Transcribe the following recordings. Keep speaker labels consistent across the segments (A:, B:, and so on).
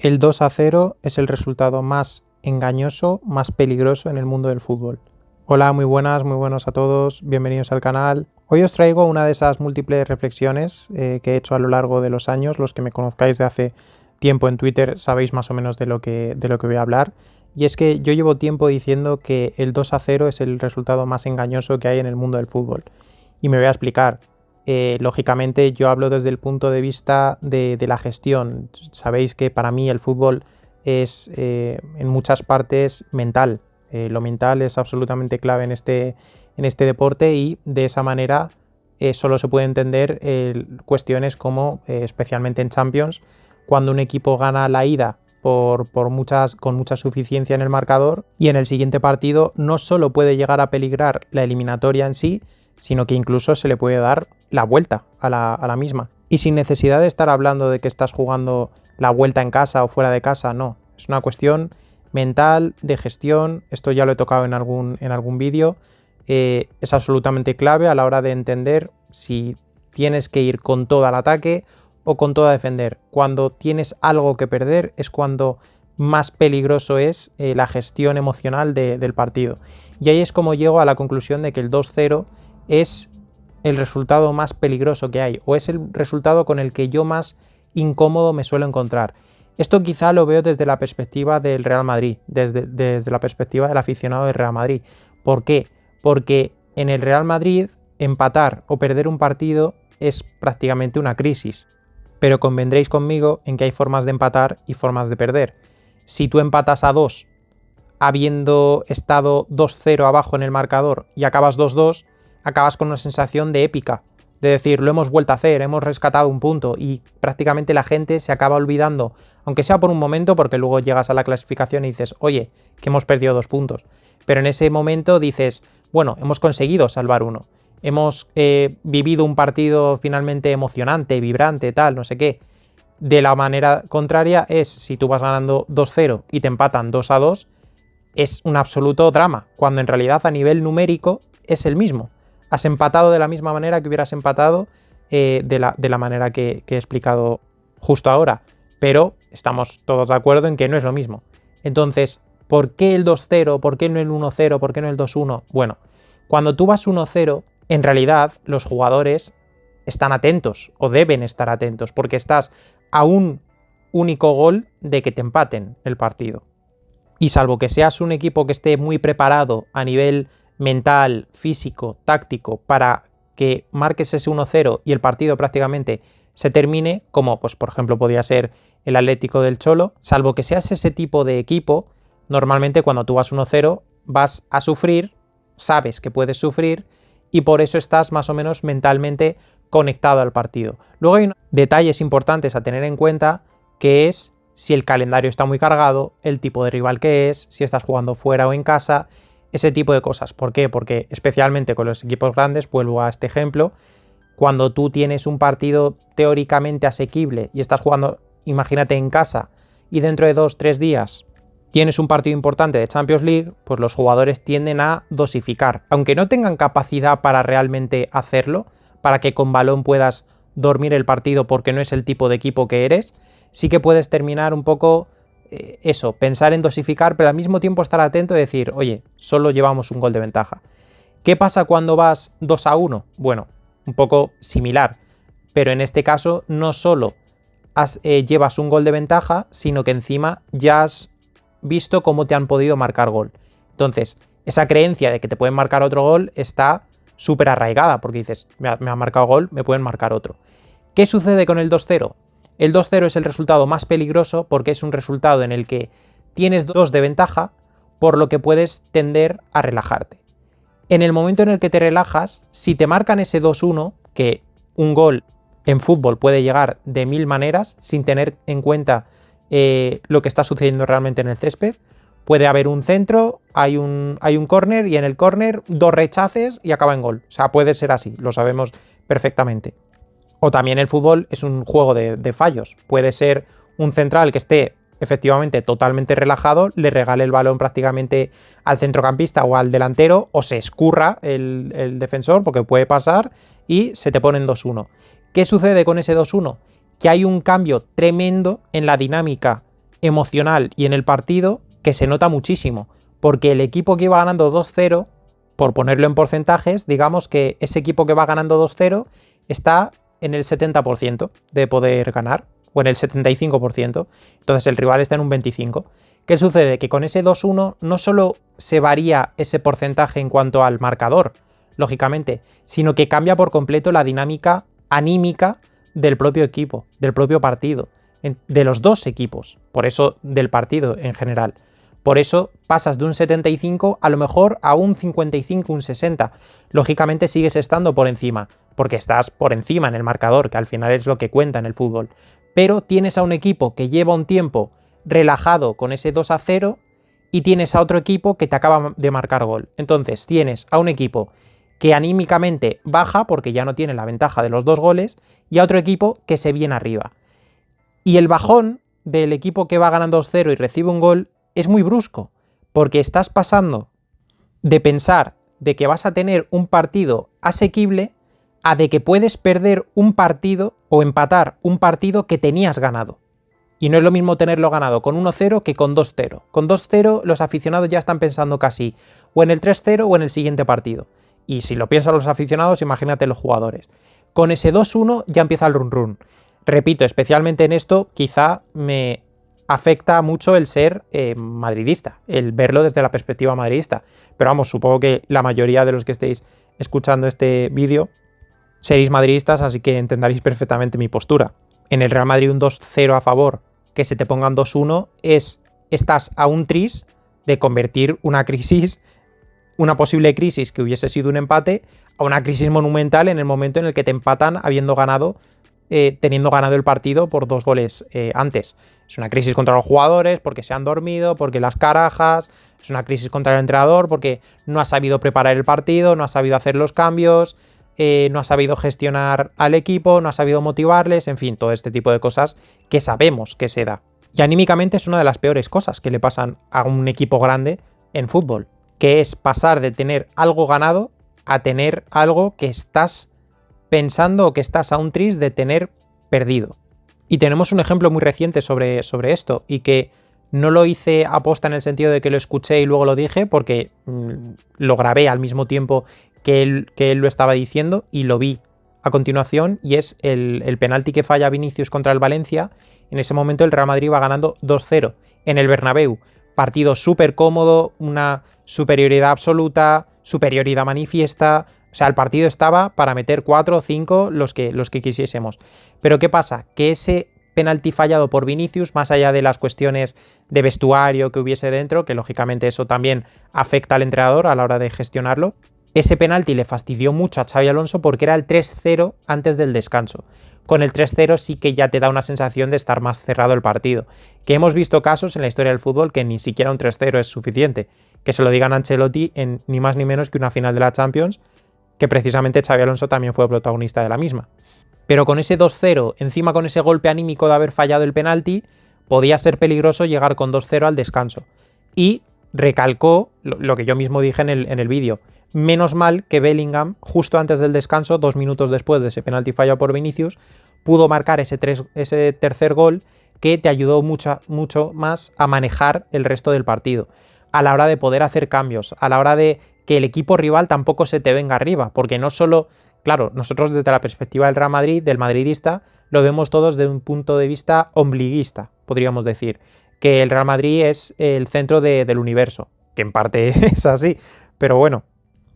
A: El 2-0 es el resultado más engañoso, más peligroso en el mundo del fútbol. Hola, muy buenas a todos, bienvenidos al canal. Hoy os traigo una de esas múltiples reflexiones que he hecho a lo largo de los años. Los que me conozcáis de hace tiempo en Twitter sabéis más o menos de lo que voy a hablar. Y es que yo llevo tiempo diciendo que el 2-0 es el resultado más engañoso que hay en el mundo del fútbol. Y me voy a explicar. Lógicamente yo hablo desde el punto de vista de la gestión. Sabéis que para mí el fútbol es en muchas partes mental. Lo mental es absolutamente clave en este deporte y de esa manera solo se puede entender cuestiones como, especialmente en Champions, cuando un equipo gana la ida con mucha suficiencia en el marcador y en el siguiente partido no solo puede llegar a peligrar la eliminatoria en sí, sino que incluso se le puede dar la vuelta a la misma. Y sin necesidad de estar hablando de que estás jugando la vuelta en casa o fuera de casa, no. Es una cuestión mental, de gestión. Esto ya lo he tocado en algún vídeo. Es absolutamente clave a la hora de entender si tienes que ir con todo al ataque o con todo a defender. Cuando tienes algo que perder es cuando más peligroso es la gestión emocional del partido. Y ahí es como llego a la conclusión de que el 2-0 es el resultado más peligroso que hay, o es el resultado con el que yo más incómodo me suelo encontrar. Esto quizá lo veo desde la perspectiva del Real Madrid, desde la perspectiva del aficionado del Real Madrid. ¿Por qué? Porque en el Real Madrid empatar o perder un partido es prácticamente una crisis. Pero convendréis conmigo en que hay formas de empatar y formas de perder. Si tú empatas a 2 habiendo estado 2-0 abajo en el marcador y acabas 2-2, acabas con una sensación de épica, de decir, lo hemos vuelto a hacer, hemos rescatado un punto y prácticamente la gente se acaba olvidando, aunque sea por un momento, porque luego llegas a la clasificación y dices, oye, que hemos perdido 2 puntos. Pero en ese momento dices, bueno, hemos conseguido salvar uno, hemos vivido un partido finalmente emocionante, vibrante, tal, no sé qué. De la manera contraria es, si tú vas ganando 2-0 y te empatan 2-2, es un absoluto drama, cuando en realidad a nivel numérico es el mismo. Has empatado de la misma manera que hubieras empatado de la manera que he explicado justo ahora. Pero estamos todos de acuerdo en que no es lo mismo. Entonces, ¿por qué el 2-0? ¿Por qué no el 1-0? ¿Por qué no el 2-1? Bueno, cuando tú vas 1-0, en realidad los jugadores están atentos o deben estar atentos porque estás a un único gol de que te empaten el partido. Y salvo que seas un equipo que esté muy preparado a nivel mental, físico, táctico, para que marques ese 1-0 y el partido prácticamente se termine, como pues por ejemplo podía ser el Atlético del Cholo, salvo que seas ese tipo de equipo, normalmente cuando tú vas 1-0 vas a sufrir, sabes que puedes sufrir y por eso estás más o menos mentalmente conectado al partido. Luego hay detalles importantes a tener en cuenta, que es si el calendario está muy cargado, el tipo de rival que es, si estás jugando fuera o en casa, ese tipo de cosas. ¿Por qué? Porque especialmente con los equipos grandes, vuelvo a este ejemplo, cuando tú tienes un partido teóricamente asequible y estás jugando, imagínate, en casa y dentro de 2-3 días tienes un partido importante de Champions League, pues los jugadores tienden a dosificar. Aunque no tengan capacidad para realmente hacerlo, para que con balón puedas dormir el partido porque no es el tipo de equipo que eres, sí que puedes terminar un poco pensar en dosificar, pero al mismo tiempo estar atento y decir, oye, solo llevamos un gol de ventaja. ¿Qué pasa cuando vas 2-1? Bueno, un poco similar, pero en este caso no solo llevas un gol de ventaja, sino que encima ya has visto cómo te han podido marcar gol. Entonces, esa creencia de que te pueden marcar otro gol está súper arraigada, porque dices, me ha marcado gol, me pueden marcar otro. ¿Qué sucede con el 2-0? El 2-0 es el resultado más peligroso porque es un resultado en el que tienes 2 de ventaja, por lo que puedes tender a relajarte. En el momento en el que te relajas, si te marcan ese 2-1, que un gol en fútbol puede llegar de 1000 maneras sin tener en cuenta lo que está sucediendo realmente en el césped, puede haber un centro, hay un córner y en el córner 2 rechaces y acaba en gol. O sea, puede ser así, lo sabemos perfectamente. O también el fútbol es un juego de fallos. Puede ser un central que esté efectivamente totalmente relajado, le regale el balón prácticamente al centrocampista o al delantero, o se escurra el defensor, porque puede pasar, y se te ponen 2-1. ¿Qué sucede con ese 2-1? Que hay un cambio tremendo en la dinámica emocional y en el partido que se nota muchísimo, porque el equipo que iba ganando 2-0, por ponerlo en porcentajes, digamos que ese equipo que va ganando 2-0 está en el 70% de poder ganar, o en el 75%, entonces el rival está en un 25%. ¿Qué sucede? Que con ese 2-1 no solo se varía ese porcentaje en cuanto al marcador, lógicamente, sino que cambia por completo la dinámica anímica del propio equipo, del propio partido, de los dos equipos, por eso del partido en general. Por eso pasas de un 75 a lo mejor a un 55, un 60. Lógicamente sigues estando por encima, porque estás por encima en el marcador, que al final es lo que cuenta en el fútbol. Pero tienes a un equipo que lleva un tiempo relajado con ese 2-0 y tienes a otro equipo que te acaba de marcar gol. Entonces tienes a un equipo que anímicamente baja porque ya no tiene la ventaja de los 2 goles y a otro equipo que se viene arriba. Y el bajón del equipo que va ganando 2-0 y recibe un gol es muy brusco, porque estás pasando de pensar de que vas a tener un partido asequible a de que puedes perder un partido o empatar un partido que tenías ganado. Y no es lo mismo tenerlo ganado con 1-0 que con 2-0. Con 2-0 los aficionados ya están pensando casi o en el 3-0 o en el siguiente partido. Y si lo piensan los aficionados, imagínate los jugadores. Con ese 2-1 ya empieza el run-run. Repito, especialmente en esto quizá me afecta mucho el ser madridista, el verlo desde la perspectiva madridista. Pero vamos, supongo que la mayoría de los que estéis escuchando este vídeo seréis madridistas, así que entenderéis perfectamente mi postura. En el Real Madrid un 2-0 a favor, que se te pongan 2-1, estás a un tris de convertir una crisis, una posible crisis que hubiese sido un empate, a una crisis monumental en el momento en el que te empatan habiendo ganado, teniendo ganado el partido por 2 goles antes. Es una crisis contra los jugadores porque se han dormido, porque las carajas, es una crisis contra el entrenador porque no ha sabido preparar el partido, no ha sabido hacer los cambios, no ha sabido gestionar al equipo, no ha sabido motivarles, en fin, todo este tipo de cosas que sabemos que se da. Y anímicamente es una de las peores cosas que le pasan a un equipo grande en fútbol, que es pasar de tener algo ganado a tener algo que estás pensando o que estás a un tris de tener perdido. Y tenemos un ejemplo muy reciente sobre esto, y que no lo hice aposta en el sentido de que lo escuché y luego lo dije, porque lo grabé al mismo tiempo que él lo estaba diciendo y lo vi a continuación, y es el penalti que falla Vinicius contra el Valencia. En ese momento el Real Madrid va ganando 2-0 en el Bernabéu. Partido súper cómodo, una superioridad absoluta, superioridad manifiesta. O sea, el partido estaba para meter 4 o 5 los que quisiésemos. Pero ¿qué pasa? Que ese penalti fallado por Vinicius, más allá de las cuestiones de vestuario que hubiese dentro, que lógicamente eso también afecta al entrenador a la hora de gestionarlo, ese penalti le fastidió mucho a Xabi Alonso porque era el 3-0 antes del descanso. Con el 3-0 sí que ya te da una sensación de estar más cerrado el partido. Que hemos visto casos en la historia del fútbol que ni siquiera un 3-0 es suficiente. Que se lo digan a Ancelotti en ni más ni menos que una final de la Champions, que precisamente Xabi Alonso también fue protagonista de la misma. Pero con ese 2-0, encima con ese golpe anímico de haber fallado el penalti, podía ser peligroso llegar con 2-0 al descanso. Y recalcó lo que yo mismo dije en el vídeo. Menos mal que Bellingham, justo antes del descanso, 2 minutos después de ese penalti fallado por Vinicius, pudo marcar ese tercer gol que te ayudó mucho más a manejar el resto del partido. A la hora de poder hacer cambios, a la hora de que el equipo rival tampoco se te venga arriba, porque no solo, claro, nosotros desde la perspectiva del Real Madrid, del madridista, lo vemos todos desde un punto de vista ombliguista, podríamos decir, que el Real Madrid es el centro del universo, que en parte es así, pero bueno,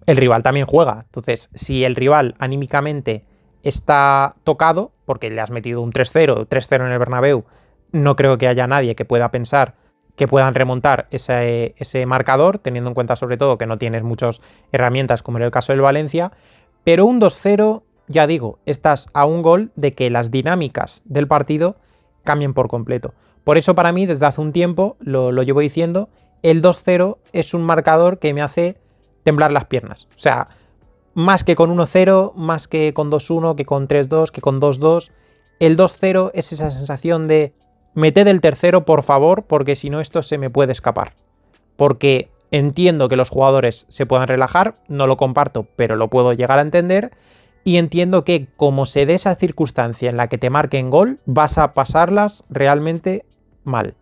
A: el rival también juega. Entonces, si el rival anímicamente está tocado, porque le has metido un 3-0 en el Bernabéu, no creo que haya nadie que pueda pensar que puedan remontar ese marcador, teniendo en cuenta sobre todo que no tienes muchas herramientas como en el caso del Valencia, pero un 2-0, ya digo, estás a un gol de que las dinámicas del partido cambien por completo. Por eso para mí, desde hace un tiempo, lo llevo diciendo, el 2-0 es un marcador que me hace temblar las piernas. O sea, más que con 1-0, más que con 2-1, que con 3-2, que con 2-2, el 2-0 es esa sensación de meted el tercero, por favor, porque si no esto se me puede escapar. Porque entiendo que los jugadores se puedan relajar, no lo comparto, pero lo puedo llegar a entender, y entiendo que como se dé esa circunstancia en la que te marquen gol, vas a pasarlas realmente mal.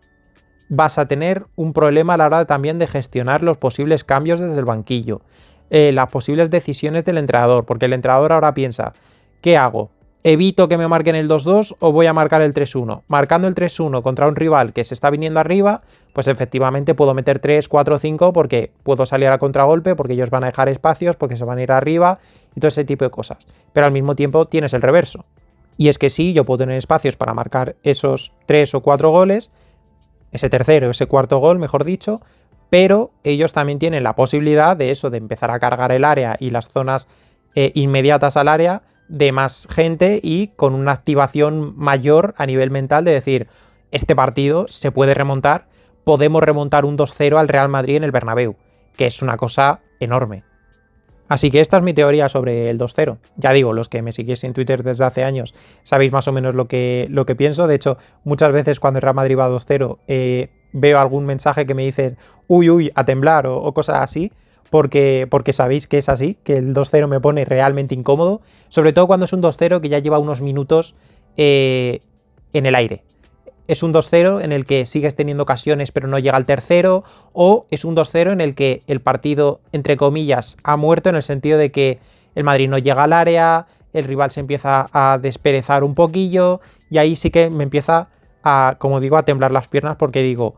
A: vas a tener un problema a la hora también de gestionar los posibles cambios desde el banquillo, las posibles decisiones del entrenador, porque el entrenador ahora piensa, ¿qué hago? ¿Evito que me marquen el 2-2 o voy a marcar el 3-1? Marcando el 3-1 contra un rival que se está viniendo arriba, pues efectivamente puedo meter 3, 4, 5 porque puedo salir a contragolpe, porque ellos van a dejar espacios, porque se van a ir arriba y todo ese tipo de cosas. Pero al mismo tiempo tienes el reverso. Y es que sí, yo puedo tener espacios para marcar esos 3 o 4 goles, ese tercero, ese cuarto gol, mejor dicho, pero ellos también tienen la posibilidad de eso, de empezar a cargar el área y las zonas inmediatas al área de más gente y con una activación mayor a nivel mental de decir, este partido se puede remontar, podemos remontar un 2-0 al Real Madrid en el Bernabéu, que es una cosa enorme. Así que esta es mi teoría sobre el 2-0. Ya digo, los que me seguís en Twitter desde hace años sabéis más o menos lo que pienso. De hecho, muchas veces cuando el Real Madrid va 2-0 veo algún mensaje que me dicen uy, a temblar o cosas así, porque sabéis que es así, que el 2-0 me pone realmente incómodo, sobre todo cuando es un 2-0 que ya lleva unos minutos en el aire. Es un 2-0 en el que sigues teniendo ocasiones pero no llega al tercero, o es un 2-0 en el que el partido, entre comillas, ha muerto en el sentido de que el Madrid no llega al área, el rival se empieza a desperezar un poquillo y ahí sí que me empieza a, como digo, a temblar las piernas porque digo,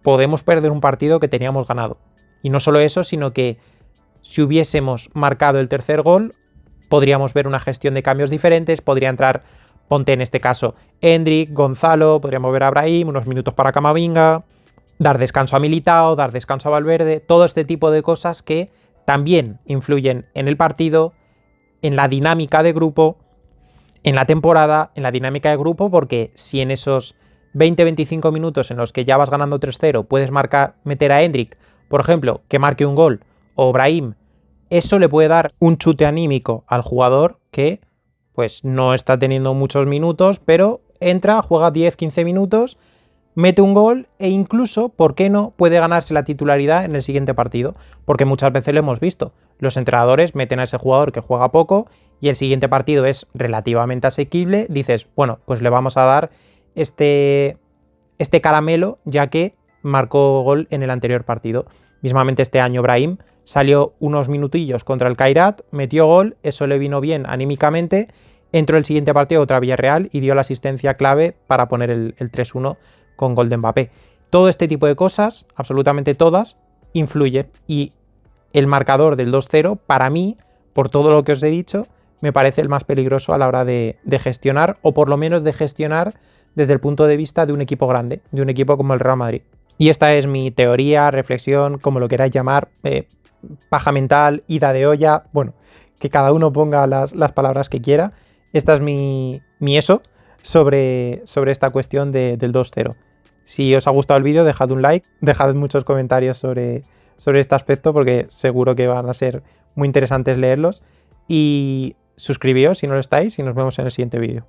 A: podemos perder un partido que teníamos ganado. Y no solo eso, sino que si hubiésemos marcado el tercer gol, podríamos ver una gestión de cambios diferentes, podría entrar, ponte en este caso, Endrick, Gonzalo, podríamos ver a Brahim, unos minutos para Camavinga, dar descanso a Militao, dar descanso a Valverde, todo este tipo de cosas que también influyen en el partido, en la dinámica de grupo, en la temporada, en la dinámica de grupo, porque si en esos 20-25 minutos en los que ya vas ganando 3-0 puedes meter a Endrick, por ejemplo, que marque un gol, o Brahim, eso le puede dar un chute anímico al jugador que pues no está teniendo muchos minutos, pero entra, juega 10-15 minutos, mete un gol e incluso, ¿por qué no?, puede ganarse la titularidad en el siguiente partido, porque muchas veces lo hemos visto. Los entrenadores meten a ese jugador que juega poco y el siguiente partido es relativamente asequible, dices, bueno, pues le vamos a dar este caramelo ya que marcó gol en el anterior partido. Mismamente este año Brahim salió unos minutillos contra el Kairat, metió gol, eso le vino bien anímicamente, entró el siguiente partido contra Villarreal y dio la asistencia clave para poner el 3-1 con gol de Mbappé. Todo este tipo de cosas, absolutamente todas, influyen y el marcador del 2-0, para mí, por todo lo que os he dicho, me parece el más peligroso a la hora de gestionar, o por lo menos de gestionar desde el punto de vista de un equipo grande, de un equipo como el Real Madrid. Y esta es mi teoría, reflexión, como lo queráis llamar, paja mental, ida de olla, bueno, que cada uno ponga las palabras que quiera. Esta es mi eso sobre esta cuestión del 2-0. Si os ha gustado el vídeo, dejad un like, dejad muchos comentarios sobre este aspecto porque seguro que van a ser muy interesantes leerlos. Y suscribíos si no lo estáis y nos vemos en el siguiente vídeo.